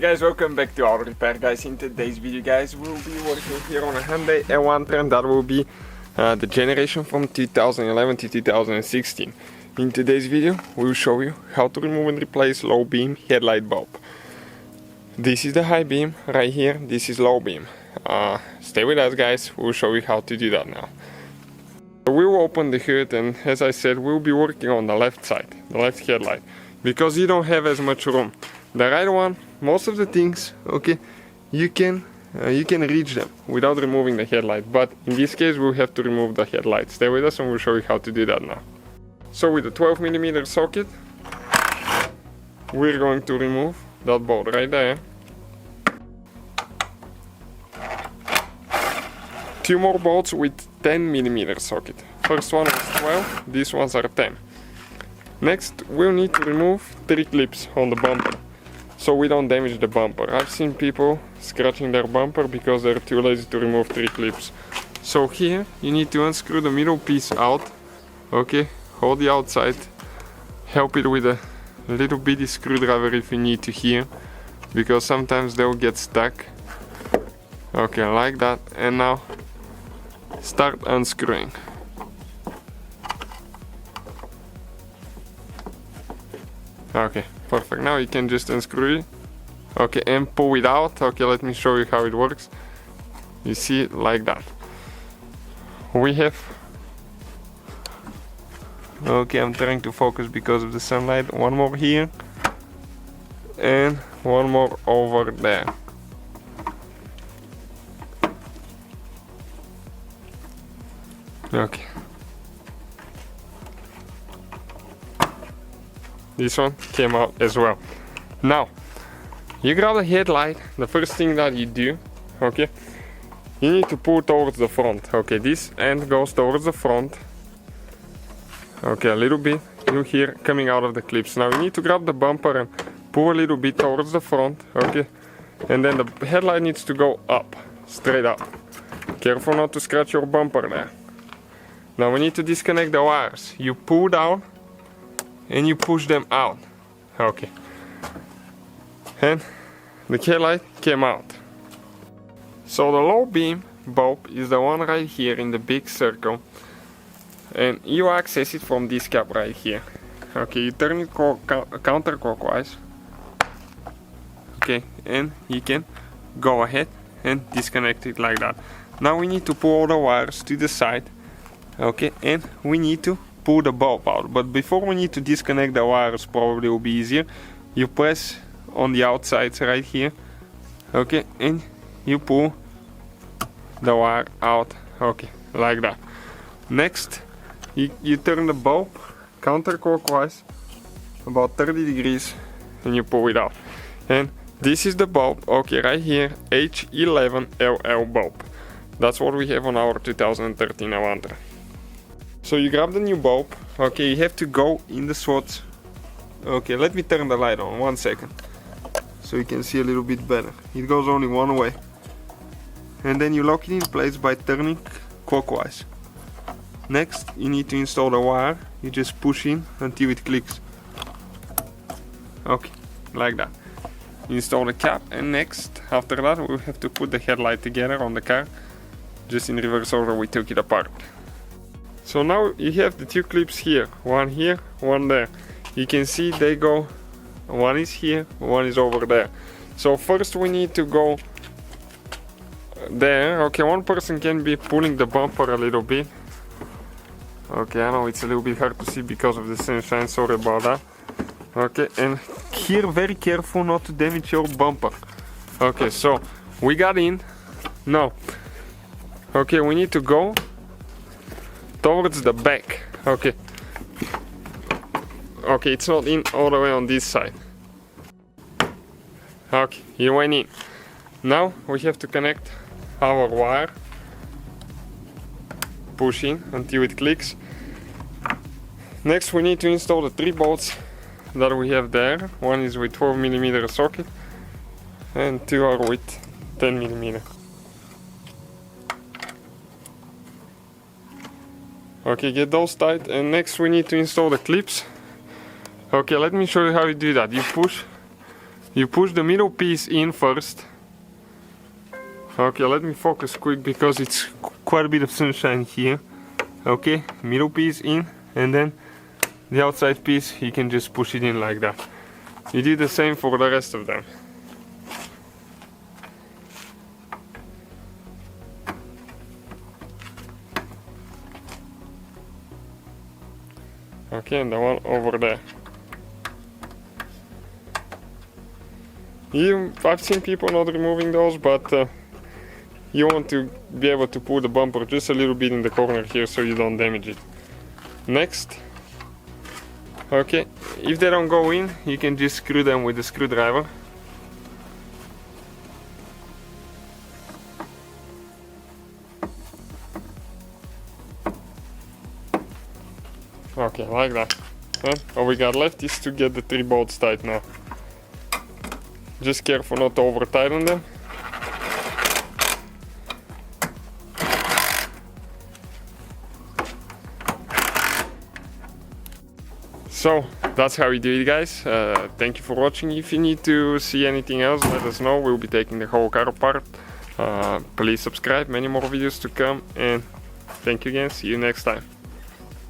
guys, welcome back to our repair guys. In today's video guys, we'll be working here on a Hyundai Elantra, and that will be the generation from 2011 to 2016. In today's video, we'll show you how to remove and replace low beam headlight bulb. This is the high beam right here, this is low beam. Stay with us guys, we'll show you how to do that now. We will open the hood, and as I said, we'll be working on the left side, the left headlight, because you don't have as much room. The right one, most of the things, okay, you can reach them without removing the headlight, but in this case we'll have to remove the headlight. Stay with us and we'll show you how to do that now. So with the 12mm socket, we're going to remove that bolt right there. Two more bolts with 10mm socket. First one was 12, these ones are 10. Next, we'll need to remove 3 clips on the bumper, so we don't damage the bumper. I've seen people scratching their bumper because they're too lazy to remove 3 clips. So here, you need to unscrew the middle piece out, okay, hold the outside, help it with a little bitty screwdriver if you need to here, because sometimes they'll get stuck. Okay, like that, and now start unscrewing. Okay, perfect. Now you can just unscrew it. Okay, and pull it out. Okay, let me show you how it works. You see it like that. We have... Okay, I'm trying to focus because of the sunlight. One more here. And one more over there. Okay. This one came out as well. Now, you grab the headlight. The first thing that you do, okay, you need to pull towards the front. Okay, this end goes towards the front. Okay, a little bit. You hear coming out of the clips. Now you need to grab the bumper and pull a little bit towards the front. Okay, and then the headlight needs to go up, straight up. Careful not to scratch your bumper there. Now we need to disconnect the wires. You pull down and you push them out. Okay. And the headlight came out. So the low beam bulb is the one right here in the big circle. And you access it from this cap right here. Okay, you turn it counterclockwise. Okay, and you can go ahead and disconnect it like that. Now we need to pull all the wires to the side. Okay, and we need to pull the bulb out, but before we need to disconnect the wires, probably will be easier. You press on the outside right here, okay, and you pull the wire out, okay, like that. Next, you turn the bulb counterclockwise about 30 degrees and you pull it out. And this is the bulb, okay, right here, H11LL bulb. That's what we have on our 2013 Elantra. So you grab the new bulb, okay, you have to go in the slots. Okay, let me turn the light on, 1 second, so you can see a little bit better. It goes only one way. And then you lock it in place by turning clockwise. Next, you need to install the wire. You just push in until it clicks. Okay, like that. Install the cap, and next, after that, we'll have to put the headlight together on the car. Just in reverse order we took it apart. So now you have the 2 clips here, one there. You can see they go, one is here, one is over there. So first we need to go there. Okay, one person can be pulling the bumper a little bit. Okay, I know it's a little bit hard to see because of the sunshine, sorry about that. Okay, and here very careful not to damage your bumper. Okay, so we got in. Now, okay, we need to go towards the back. Okay. Okay, it's not in all the way on this side. Okay, you went in. Now we have to connect our wire. Push in until it clicks. Next we need to install the 3 bolts that we have there. One is with 12mm socket and 2 are with 10mm. Okay, get those tight, and next we need to install the clips. Okay, let me show you how you do that. You push You push the middle piece in first. Okay, let me focus quick because it's quite a bit of sunshine here. Okay, middle piece in, and then the outside piece you can just push it in like that. You do the same for the rest of them. Okay, and the one over there. I've seen people not removing those, but you want to be able to pull the bumper just a little bit in the corner here so you don't damage it. Next, okay, if they don't go in, you can just screw them with a screwdriver. Okay, like that. All we got left is to get the 3 bolts tight now. Just careful not to over tighten them. So that's how we do it, guys. Thank you for watching. If you need to see anything else, let us know. We'll be taking the whole car apart. Please subscribe, many more videos to come, and thank you again. See you next time.